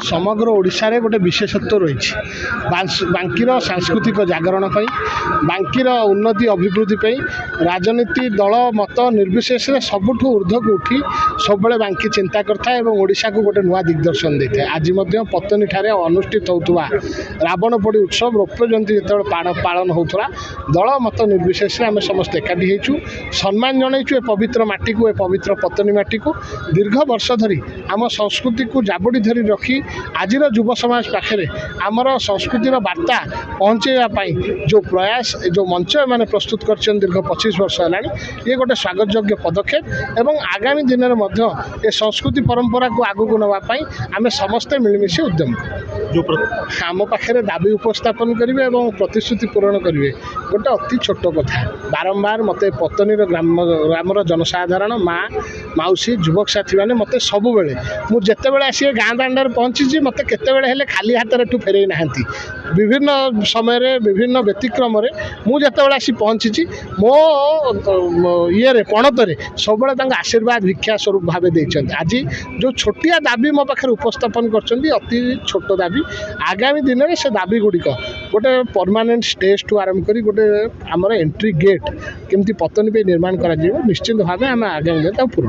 समग्र ओडिशा रे गोटे विशेषत्व रही बांकीर सांस्कृतिक जागरण बांकीर उन्नति अभिवृद्धि राजनीति दल मत निर्विशेष सबुठ ऊर्ध्व को उठी सब बांकी चिंता करता ओडिशा को गोटे नुआ दिग्दर्शन देता है। आज पत्तनी ठारे अनुष्ठित होता रावण पोड़ी उत्सव रौप्य जयंती जो पालन होता दल मत निर्विशेष आम समस्त एकाठी होइछु सम्मान जनाइछु ए पवित्र माटी को ए पवित्र पत्तनी माटी को दीर्घ वर्ष धरी आम संस्कृति को जाबड़ी धरी रखी आजिर युव समाज पाखे आमर संस्कृतिर वार्ता पहुँचाई जो प्रयास जो मंच मैंने प्रस्तुत कर दीर्घ 25 वर्ष है ये गोटे स्वागत योग्य पदक्षेप एवं आगामी दिन में ए संस्कृति परंपरा को आगू नापी आम समस्ते मिलमिशी उद्यम आम पाखे दाबी उपस्थापन करेंगे और प्रतिश्रुति पूरण करेंगे गोटे अति छोट कथा बारंबार मत पत्तनीर ग्रामर जनसाधारण माँ मौसी युवक साथी मैंने मत सब बेले मुझे आसी गाँ दाण्ड पहुँची मत केत खाली हाथ में फेरई ना विभिन्न समय विभिन्न व्यतिक्रम मुझे आसी पहुँची मो ये पणतर सब आशीर्वाद भिक्षा स्वरूप भाव देते आज जो छोटिया दाबी मो पाखे उपस्थापन कर अति छोट दाबी आगामी दिन में से दाबी गुड़िक गोटे परमानेंट स्टेज टू आरंभ कर गोटे आमर एंट्री गेट केमती पत्तनी पे निर्माण करा निश्चित भाव आम आगामी दिन पूर्ण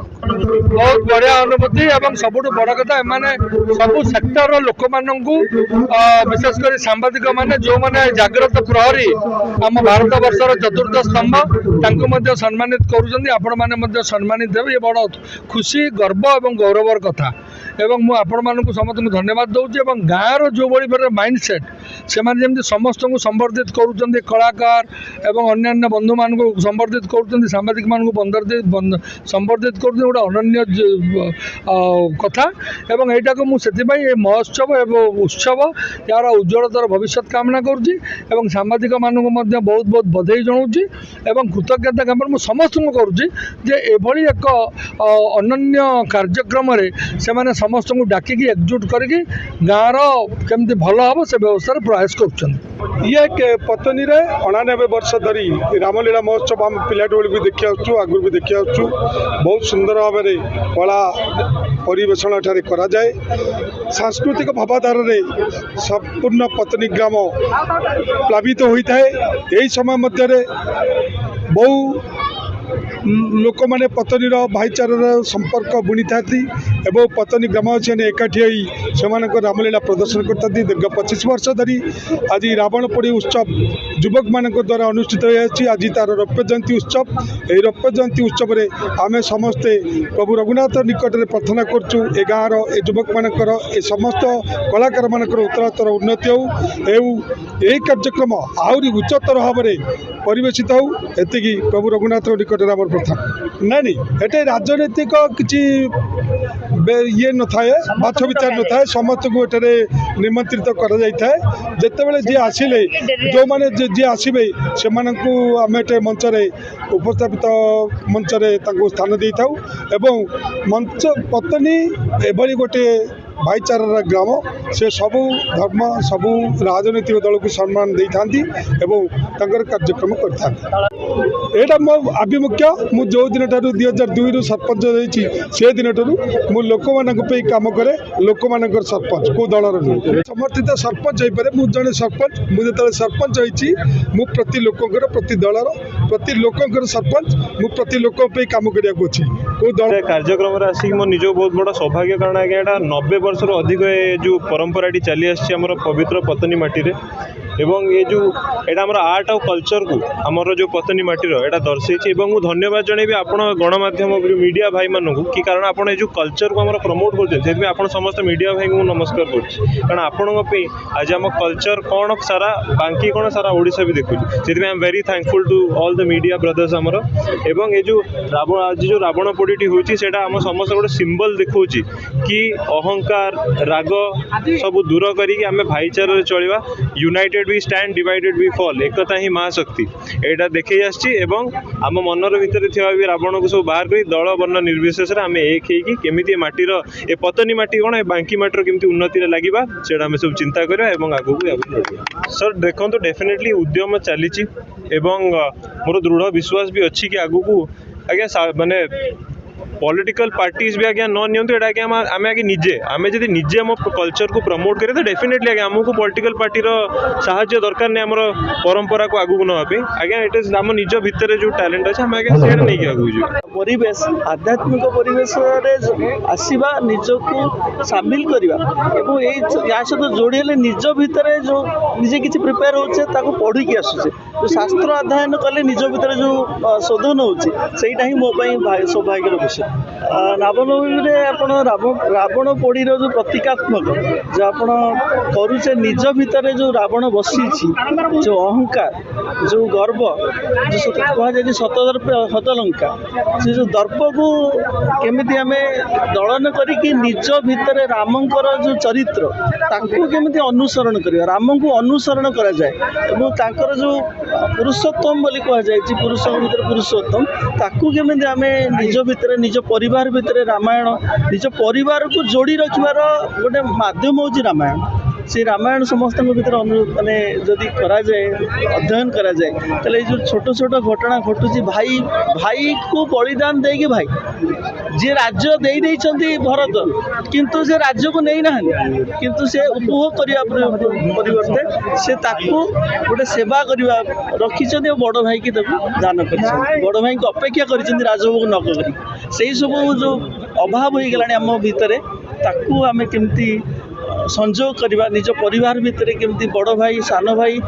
बहुत बढ़िया अनुभूति और सब बड़ कथा माने सब सेक्टर लोक विशेषकर सांबादिक माने जो माने जागृत प्रहरी आम भारत वर्षर चतुर्थ स्तंभ तांको सम्मानित करुछन्ती आपण माने सम्मानित देवे ये बड़ खुशी गर्व और गौरवर कथा एवं मु आपण मानक समस्त धन्यवाद दूसरी और गाँव जो भाई माइंड सेट से समस्त को संबर्धित करुँच कलाकार एवं अन्य बंधु मान संबर्धित कर सांबादिक मान संबर्धित कर गोटे अनन्य कथा एवं यहाँ को मुझे महोत्सव एवं उत्सव यार उज्ज्वलतर भविष्य कामना करुँची सांबादिक मानक बहुत बहुत बधाई जनाऊँगी एवं कृतज्ञता ज्ञापन मुझे समस्त को करुँची एभली एक अनन्य कार्यक्रम से मैंने समस्त को डाकिकी एकजुट करके गाँव केमती भल हम से व्यवस्था प्रयास कर ये पत्तनी 99 वर्ष धरी रामलीला महोत्सव आम पिला भी देखी आसु आगुरी भी देखी आसु बहुत सुंदर भाव में कला परिवेषण ठारे करा जाए सांस्कृतिक भावधार संपूर्ण पत्तनी ग्राम प्लावित होता है यही समय मध्य बहु लोक मैंने पत्तनीर भाईचार संपर्क बुणी था एवं पत्तनी ग्रामवासी ने एकाठी से रामलीला प्रदर्शन करता दीर्घ 25 वर्ष धरी आज रावण पोड़ी उत्सव युवक मान द्वारा अनुष्ठित आज तार रौप्य जयंती उत्सव यही रौप्य जयंती उत्सव आम समस्ते प्रभु रघुनाथ निकट में प्रार्थना करूँ ए गाँव युवक मानकर ए समस्त कलाकार मानकर उत्तरोत्तर उन्नति हो कार्यक्रम आहरी उच्चतर भाव में परिवेशित हो एति प्रभु रघुनाथ निकट में प्रथम नहीं ये राजनैतिक किसी ये न थाए बाछ विचार न थाए समस्त को ये निमंत्रित करते जी आसिले जो मैंने जी आसबे से आम ये मंच उपस्थापित मंच स्थान दे था एवं मंच पत्तनी एभली गोटे भाईचार ग्राम से सबू धर्म सबू राजनीतिक दल को सम्मान दे था कार्यक्रम करता मो आभिमुख्य मु जो दिन 2002 रु सरपंच होती से दिन मु लोक मान कम करे लोक मान सरपंच को दलर समर्थित सरपंच हो पारे मुझे जड़े सरपंच मुझे जो सरपंच होती मु प्रति लोकंर प्रति दलर प्रति लोकंर सरपंच मु प्रति लोक कम करा को दल कार्यक्रम आसिक मो निज बहुत बड़ा सौभाग्य कारण आज्ञा 90 वर्ष अधिक जो परंपरा चली आमर पवित्र पत्तनी माटी रे एवं ये जो एटा आमर आर्ट और कल्चर को आमर जो पत्तनी माटीर एटा दर्शाई धन्यवाद जनइबी आपण गणमाध्यम मीडिया भाई मानू कि कारण आपड़ जो कल्चर को आमर प्रमोट कर समस्त मीडिया भाई को नमस्कार कारण आपण आज आम कल्चर कौन सारा बांकी कौन सारा ओडिशा भी देखुँ से I am very thankful to all the media brothers आमर एवं ये जो रावण आज जो रावण पोड़ीटी होती आम समस्त गोटे सिंबल देखा कि अहंकार राग सब दूर करें भाईचार चलवा united we stand divided we fall एकता ही महाशक्ति एटा देखई आछि एवं आम मनर भितर थिबा भी रावण को सब बाहर कर दल वर्ण निर्विशेष आम एक होगी केमी माटीर ए पतनी माटी कौन ए बांकी माटीर केमी उन्नति लगे से आम सब चिंता करवा आगू बढ़िया सर देखो डेफिनेटली उद्यम चली मोर दृढ़ विश्वास भी अच्छी कि आगू को आज्ञा माने पॉलिटिकल पार्टीज भी आज्ञा न नियंतु एटा आज्ञा आम आगे निजे आम जब निजे आम कल्चर को प्रमोट करें तो डेफिनेटली आज्ञा आमको पॉलिटिकल पार्टी साहाय्य दरकार नहीं आमर परंपरा को आगू नवाई आज्ञा इट इज आम निज भितर जो टैलेंट अच्छे आम आज्ञा से नहीं आगू जी परिवेश आध्यात्मिक परिवेश आसवा निजक सामिल करवा या सहित जोड़ी निज भितर जो निजे किसी प्रिपेयर होचे पढ़ी आसुचे जो शास्त्र अध्ययन कले निज भितर जो शोधन होटा ही मो सौभाग्यर विषय रामनवमी आपण रावण पोड़ी जो प्रतीकात्मक जो आप करुचे निज भितर जो रावण बसी जो अहंकार जो गर्व जो कहुए शतलंका से जो दर्प को केमिति आम दलन करिकी निज भितर रामंकर जो चरित्र ताकू केमिति अनुसरण करिया राम को अनुसरण करा जाए एवं तांकर जो पुरुषोत्तम बोली कहा जाए पुरुष भितर पुरुषोत्तम ताकू केमिति आम निज भितर निज परिवार भितर रामायण निज परिवार को जोड़ी रखिबार गोटे माध्यम होची रामायण से रामायण समस्त भर माने जदि करा जाए अध्ययन करा जाए तो जो छोट छोट घटना घटुची भाई भाई को बलिदान देगी भाई जी राज्य दे भरत किंतु से राज्य को नहीं ना किंतु से उपभोग करने परिवर्ते से ताकू गोटे सेवा करवा रखी बड़ भाई की दान कर बड़ भाई को अपेक्षा कर राजभोग न कर से सब जो अभाव हो गला आम भितर ताकू आम केमती संजोग करवा निज परिवार भितर केमती बड़ भाई सान भाई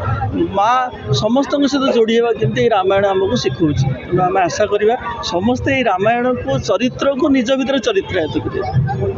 माँ समस्त सहित जोड़ी होगा केमती रामायण आमको शिखौची तेणु आम आशा करवा समस्ते रामायण को चरित्र को निज भितर चरित्र करें।